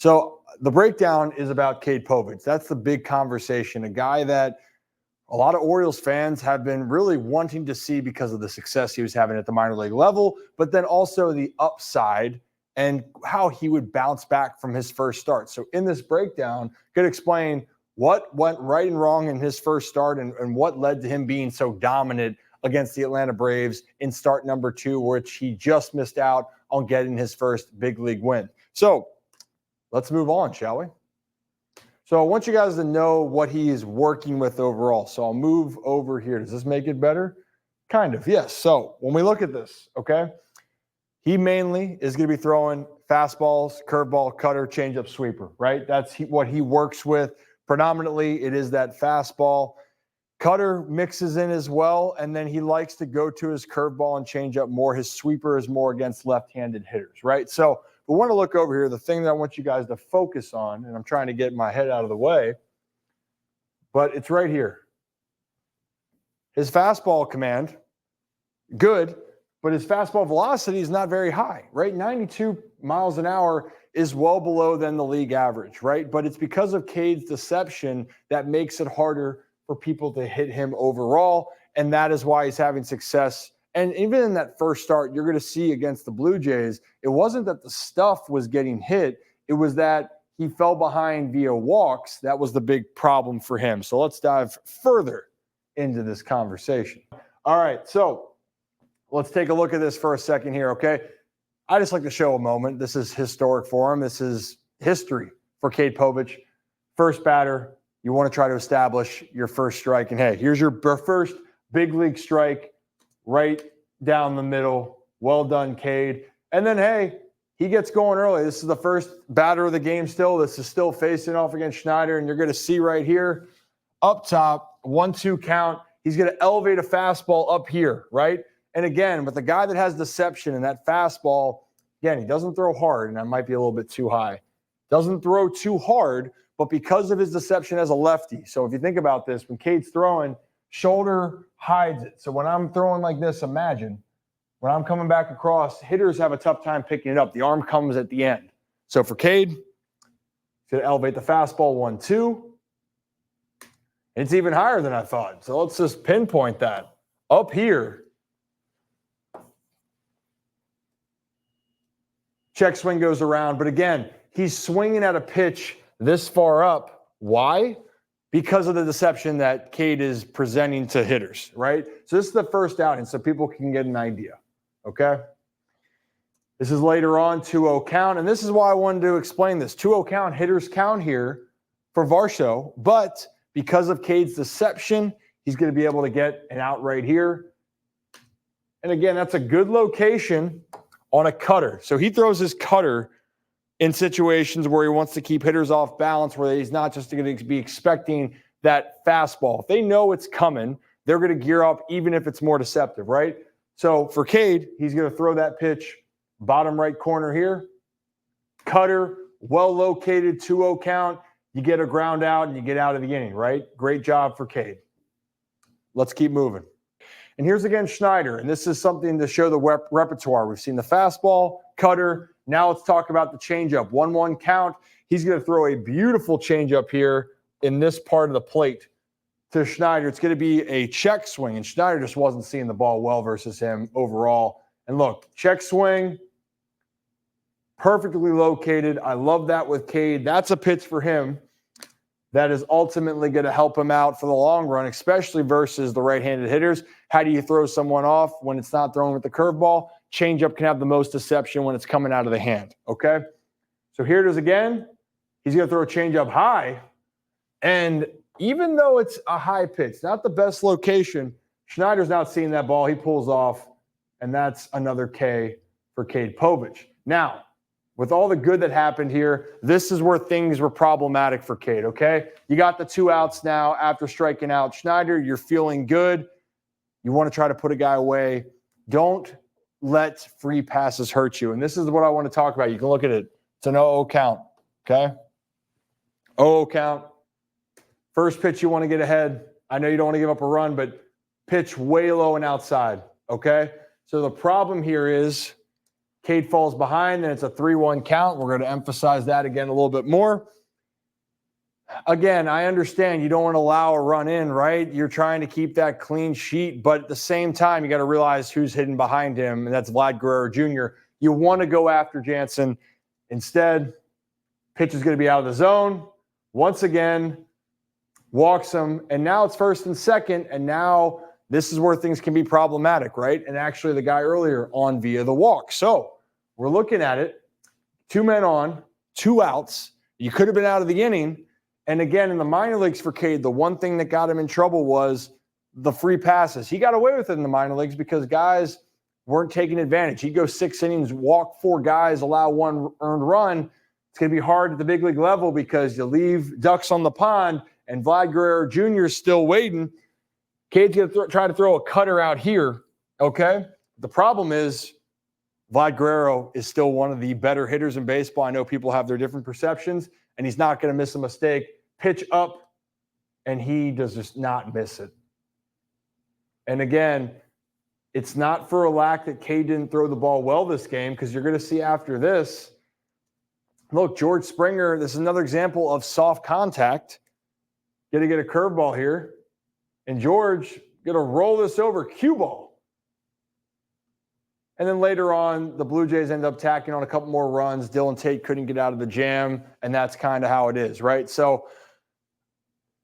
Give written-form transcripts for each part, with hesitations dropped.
So the breakdown is about Cade Povich. That's the big conversation, a guy that a lot of Orioles fans have been really wanting to see because of the success he was having at the minor league level, but then also the upside and how he would bounce back from his first start. So in this breakdown, could explain what went right and wrong in his first start and what led to him being so dominant against the Atlanta Braves in start number 2, which he just missed out on getting his first big league win. So let's move on, shall we? So I want you guys to know what he is working with overall. So I'll move over here. Does this make it better? Kind of, yes. So when we look at this, okay, he mainly is going to be throwing fastballs, curveball, cutter, changeup, sweeper, right? That's what he works with. Predominantly, it is that fastball. Cutter mixes in as well, and then he likes to go to his curveball and changeup more. His sweeper is more against left-handed hitters, right? So we want to look over here. The thing that I want you guys to focus on, and I'm trying to get my head out of the way, but it's right here. His fastball command, good, but his fastball velocity is not very high, right? 92 miles an hour is well below than the league average, right? But it's because of Cade's deception that makes it harder for people to hit him overall, and that is why he's having success. And even in that first start, you're going to see against the Blue Jays, it wasn't that the stuff was getting hit. It was that he fell behind via walks. That was the big problem for him. So let's dive further into this conversation. All right, so let's take a look at this for a second here, okay? I just like to show a moment. This is historic for him. This is history for Cade Povich. First batter, you want to try to establish your first strike. And hey, here's your first big league strike. Right down the middle. Well done, Cade. And then, hey, he gets going early. This is the first batter of the game still. This is still facing off against Schneider. And you're going to see right here, up top, 1-2 count. He's going to elevate a fastball up here, right? And again, with the guy that has deception and that fastball, again, he doesn't throw hard, and that might be a little bit too high. Doesn't throw too hard, but because of his deception as a lefty. So if you think about this, when Cade's throwing, shoulder hides it. So when I'm throwing like this, imagine when I'm coming back across, hitters have a tough time picking it up. The arm comes at the end. So for Cade, he's going to elevate the fastball 1-2. It's even higher than I thought. So let's just pinpoint that. Up here, check swing goes around. But again, he's swinging at a pitch this far up. Why? Because of the deception that Cade is presenting to hitters, right? So this is the first outing so people can get an idea, okay? This is later on, 2-0 count, and this is why I wanted to explain this. 2-0 count, hitters count here for Varsho, but because of Cade's deception, he's going to be able to get an out right here. And again, that's a good location on a cutter. So he throws his cutter in situations where he wants to keep hitters off balance, where he's not just going to be expecting that fastball. If they know it's coming, they're going to gear up even if it's more deceptive, right? So for Cade, he's going to throw that pitch bottom right corner here. Cutter, well located, 2-0 count. You get a ground out and you get out of the inning, right? Great job for Cade. Let's keep moving. And here's again Schneider, and this is something to show the repertoire. We've seen the fastball, cutter. Now let's talk about the changeup. 1-1 count. He's going to throw a beautiful changeup here in this part of the plate to Schneider. It's going to be a check swing, and Schneider just wasn't seeing the ball well versus him overall. And look, check swing, perfectly located. I love that with Cade. That's a pitch for him that is ultimately going to help him out for the long run, especially versus the right-handed hitters. How do you throw someone off when it's not thrown with the curveball? Changeup can have the most deception when it's coming out of the hand, okay? So here it is again. He's going to throw a changeup high, and even though it's a high pitch, not the best location, Schneider's not seeing that ball. He pulls off, and that's another K for Cade Povich. Now, with all the good that happened here, this is where things were problematic for Cade, okay? You got the 2 outs now after striking out Schneider. You're feeling good. You want to try to put a guy away. Don't let free passes hurt you. And this is what I want to talk about. You can look at it. It's an 0-0 count, okay? 0-0 count. First pitch you want to get ahead. I know you don't want to give up a run, but pitch way low and outside, okay? So the problem here is Cade falls behind, and it's a 3-1 count. We're going to emphasize that again a little bit more. Again, I understand you don't want to allow a run in, right? You're trying to keep that clean sheet, but at the same time, you got to realize who's hidden behind him, and that's Vlad Guerrero Jr. You want to go after Jansen. Instead, pitch is going to be out of the zone. Once again, walks him, and now it's first and second, and now this is where things can be problematic, right? And actually the guy earlier on via the walk. So we're looking at it, 2 men on, 2 outs. You could have been out of the inning. And again, in the minor leagues for Cade, the one thing that got him in trouble was the free passes. He got away with it in the minor leagues because guys weren't taking advantage. He'd go 6 innings, walk 4 guys, allow 1 earned run. It's going to be hard at the big league level because you leave ducks on the pond, and Vlad Guerrero Jr. is still waiting. Cade's going to try to throw a cutter out here, okay? The problem is Vlad Guerrero is still one of the better hitters in baseball. I know people have their different perceptions, and he's not going to miss a mistake. Pitch up, and he does just not miss it. And again, it's not for a lack that Cade didn't throw the ball well this game, because you're going to see after this, look, George Springer, this is another example of soft contact. Going to get a curveball here. And George going to roll this over, cue ball. And then later on, the Blue Jays end up tacking on a couple more runs. Dylan Tate couldn't get out of the jam, and that's kind of how it is, right? So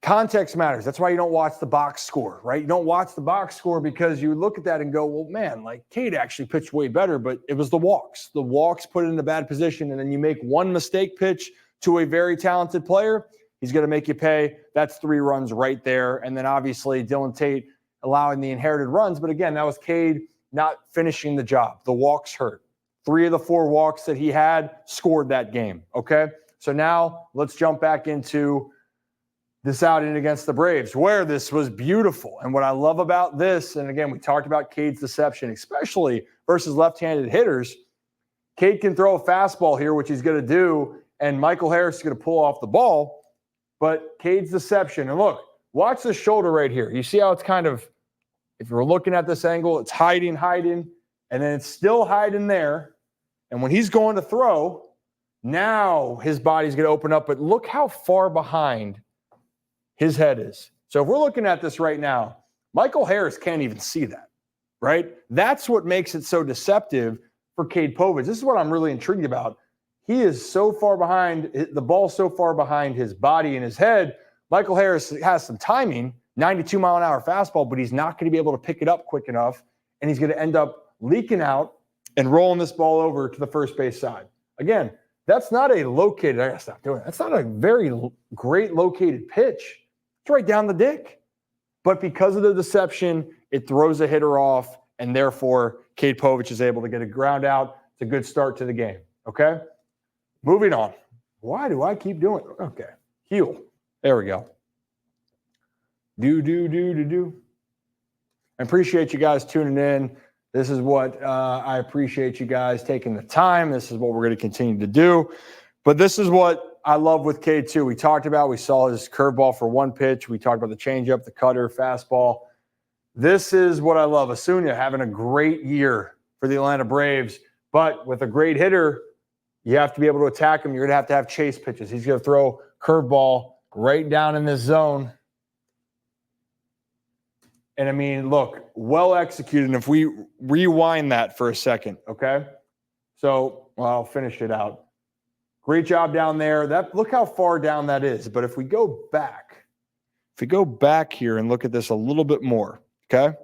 context matters. That's why you don't watch the box score, right? You don't watch the box score because you look at that and go, well, man, like Cade actually pitched way better, but it was the walks. The walks put it in a bad position, and then you make one mistake pitch to a very talented player, he's going to make you pay. That's 3 runs right there. And then obviously Dylan Tate allowing the inherited runs. But again, that was Cade not finishing the job. The walks hurt. 3 of the 4 walks that he had scored that game. Okay. So now let's jump back into this outing against the Braves, where this was beautiful. And what I love about this, and again, we talked about Cade's deception, especially versus left-handed hitters. Cade can throw a fastball here, which he's going to do, and Michael Harris is going to pull off the ball. But Cade's deception, and look, watch the shoulder right here. You see how it's kind of, if you're looking at this angle, it's hiding, and then it's still hiding there. And when he's going to throw, now his body's going to open up, but look how far behind his head is. So if we're looking at this right now, Michael Harris can't even see that, right? That's what makes it so deceptive for Cade Povich. This is what I'm really intrigued about. He is so far behind, the ball's so far behind his body and his head. Michael Harris has some timing, 92-mile-an-hour fastball, but he's not going to be able to pick it up quick enough, and he's going to end up leaking out and rolling this ball over to the first base side. Again, that's not a located, I got to stop doing it. That's not a very great located pitch. It's right down the dick. But because of the deception, it throws a hitter off, and therefore Cade Povich is able to get a ground out. It's a good start to the game, okay? Moving on. Why do I keep doing it? Okay. Heel. There we go. Do. I appreciate you guys tuning in. This is what I appreciate you guys taking the time. This is what we're going to continue to do. But this is what I love with Cade too. We talked about, we saw his curveball for 1 pitch. We talked about the changeup, the cutter, fastball. This is what I love. Acuna having a great year for the Atlanta Braves. But with a great hitter, you have to be able to attack him. You're going to have chase pitches. He's going to throw curveball right down in this zone. And I mean, look, well executed. And if we rewind that for a second, okay? So, well, I'll finish it out. Great job down there. Look how far down that is. But if we go back here and look at this a little bit more, okay?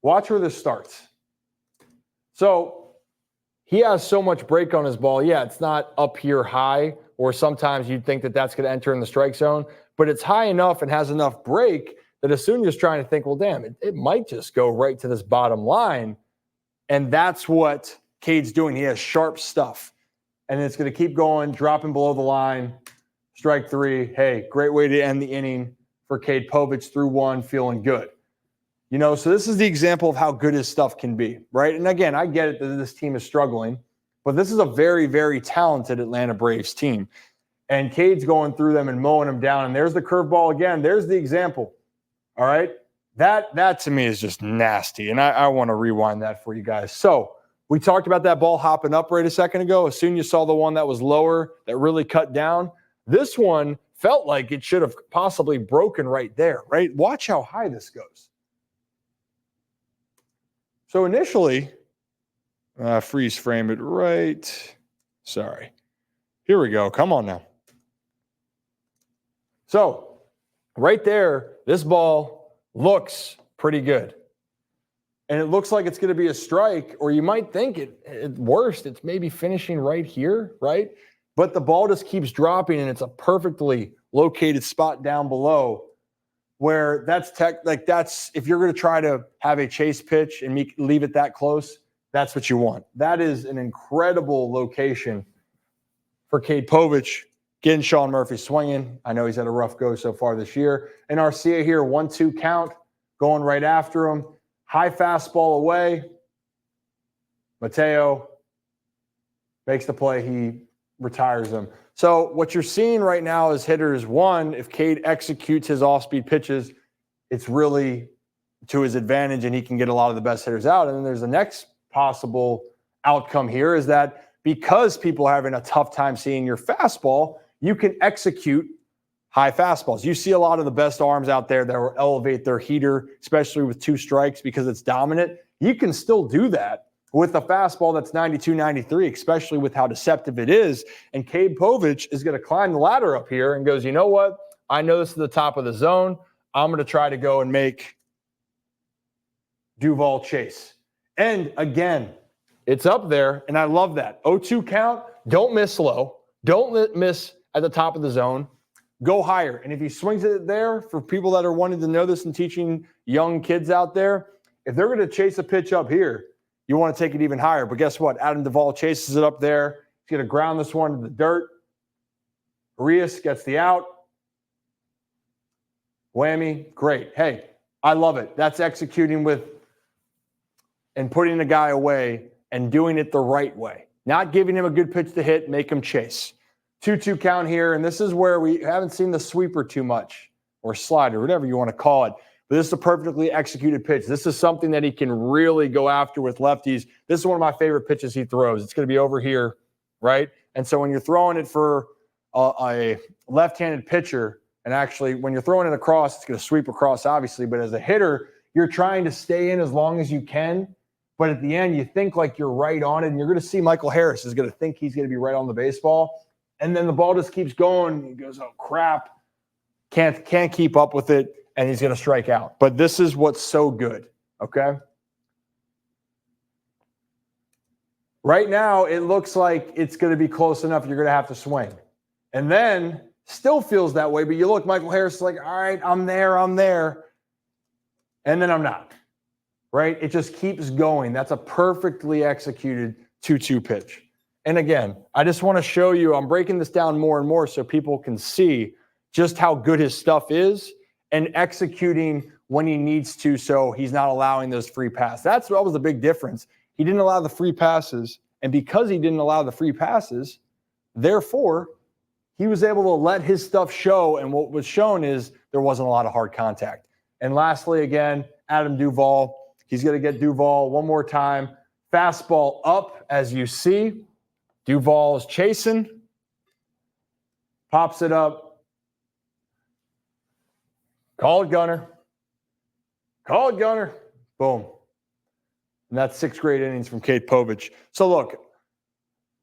Watch where this starts. So he has so much break on his ball. Yeah, it's not up here high, or sometimes you'd think that that's going to enter in the strike zone, but it's high enough and has enough break that Acuna's trying to think, well, damn, it might just go right to this bottom line. And that's what Cade's doing. He has sharp stuff. And it's going to keep going, dropping below the line. Strike 3. Hey, great way to end the inning for Cade Povich through 1, feeling good. You know, so this is the example of how good his stuff can be, right? And again, I get it that this team is struggling, but this is a very, very talented Atlanta Braves team. And Cade's going through them and mowing them down. And there's the curveball again. There's the example. All right? That to me is just nasty. And I want to rewind that for you guys. So We talked about that ball hopping up right a second ago. As soon as you saw the one that was lower that really cut down, this one felt like it should have possibly broken right there, right? Watch how high this goes. So initially, freeze frame it right. Sorry. Here we go. Come on now. So right there, this ball looks pretty good. And it looks like it's going to be a strike, or you might think at worst, it's maybe finishing right here, right? But the ball just keeps dropping, and it's a perfectly located spot down below where that's if you're going to try to have a chase pitch and leave it that close, that's what you want. That is an incredible location for Cade Povich, getting Sean Murphy swinging. I know he's had a rough go so far this year. And Arcia here, 1-2 count, going right after him. High fastball away. Mateo makes the play. He retires him. So what you're seeing right now is hitters, one, if Cade executes his off-speed pitches, it's really to his advantage and he can get a lot of the best hitters out. And then there's the next possible outcome here is that because people are having a tough time seeing your fastball, you can execute high fastballs. You see a lot of the best arms out there that will elevate their heater, especially with 2 strikes because it's dominant. You can still do that with a fastball that's 92, 93, especially with how deceptive it is. And Cade Povich is going to climb the ladder up here and goes, you know what? I know this is the top of the zone. I'm going to try to go and make Duvall chase. And again, it's up there, and I love that. 0-2 count, don't miss low. Don't miss at the top of the zone. Go higher. And if he swings it there, for people that are wanting to know this and teaching young kids out there, if they're going to chase a pitch up here, you want to take it even higher. But guess what? Adam Duvall chases it up there. He's going to ground this one to the dirt. Arias gets the out. Whammy. Great. Hey, I love it. That's executing with and putting the guy away and doing it the right way. Not giving him a good pitch to hit, make him chase. 2-2 count here, and this is where we haven't seen the sweeper too much, or slider, whatever you want to call it. But this is a perfectly executed pitch. This is something that he can really go after with lefties. This is one of my favorite pitches he throws. It's going to be over here, right? And so when you're throwing it for a left-handed pitcher, and actually when you're throwing it across, it's going to sweep across, obviously. But as a hitter, you're trying to stay in as long as you can. But at the end, you think like you're right on it, and you're going to see Michael Harris is going to think he's going to be right on the baseball. And then the ball just keeps going. He goes, oh, crap. Can't keep up with it, and he's going to strike out. But this is what's so good, okay? Right now, it looks like it's going to be close enough you're going to have to swing. And then still feels that way, but you look, Michael Harris is like, all right, I'm there. And then I'm not, right? It just keeps going. That's a perfectly executed 2-2 pitch. And again, I just want to show you, I'm breaking this down more and more so people can see just how good his stuff is and executing when he needs to, so he's not allowing those free passes. That was the big difference. He didn't allow the free passes, and because he didn't allow the free passes, therefore, he was able to let his stuff show, and what was shown is there wasn't a lot of hard contact. And lastly, again, Adam Duvall. He's going to get Duvall one more time. Fastball up, as you see. Duvall is chasing, pops it up. Call it, Gunner. Call it, Gunner. Boom. And that's 6 great innings from Cade Povich. So look,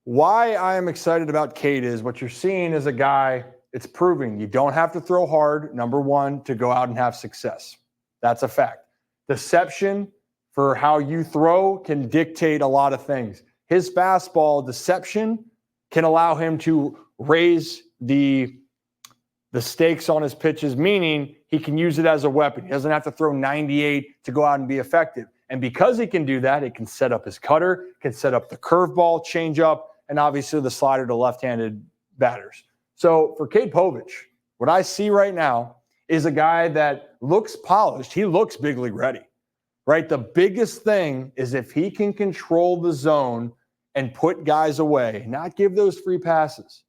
why I am excited about Cade is what you're seeing is a guy, it's proving you don't have to throw hard, number one, to go out and have success. That's a fact. Deception for how you throw can dictate a lot of things. His fastball deception can allow him to raise the stakes on his pitches, meaning he can use it as a weapon. He doesn't have to throw 98 to go out and be effective. And because he can do that, it can set up his cutter, can set up the curveball, changeup, and obviously the slider to left-handed batters. So for Cade Povich, what I see right now is a guy that looks polished. He looks big league ready. Right? The biggest thing is if he can control the zone and put guys away, not give those free passes,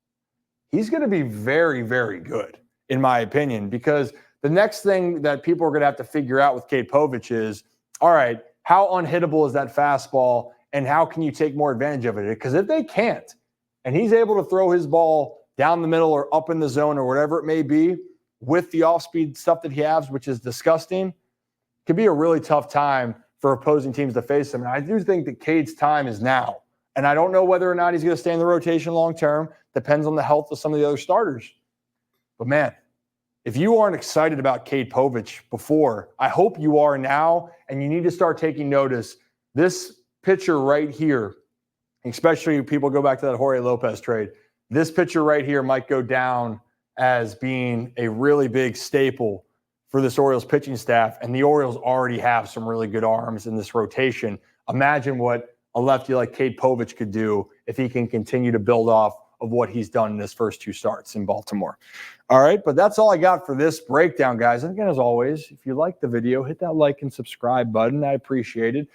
he's going to be very, very good, in my opinion, because the next thing that people are going to have to figure out with Cade Povich is, all right, how unhittable is that fastball, and how can you take more advantage of it? Because if they can't, and he's able to throw his ball down the middle or up in the zone or whatever it may be with the off-speed stuff that he has, which is disgusting, could be a really tough time for opposing teams to face him. And I do think that Cade's time is now. And I don't know whether or not he's going to stay in the rotation long-term. Depends on the health of some of the other starters. But, man, if you aren't excited about Cade Povich before, I hope you are now, and you need to start taking notice. This pitcher right here, especially if people go back to that Jorge Lopez trade, this pitcher right here might go down as being a really big staple for this Orioles pitching staff, and the Orioles already have some really good arms in this rotation. Imagine what a lefty like Cade Povich could do if he can continue to build off of what he's done in his first 2 starts in Baltimore. All right, but that's all I got for this breakdown, guys. And again, as always, if you like the video, hit that like and subscribe button. I appreciate it.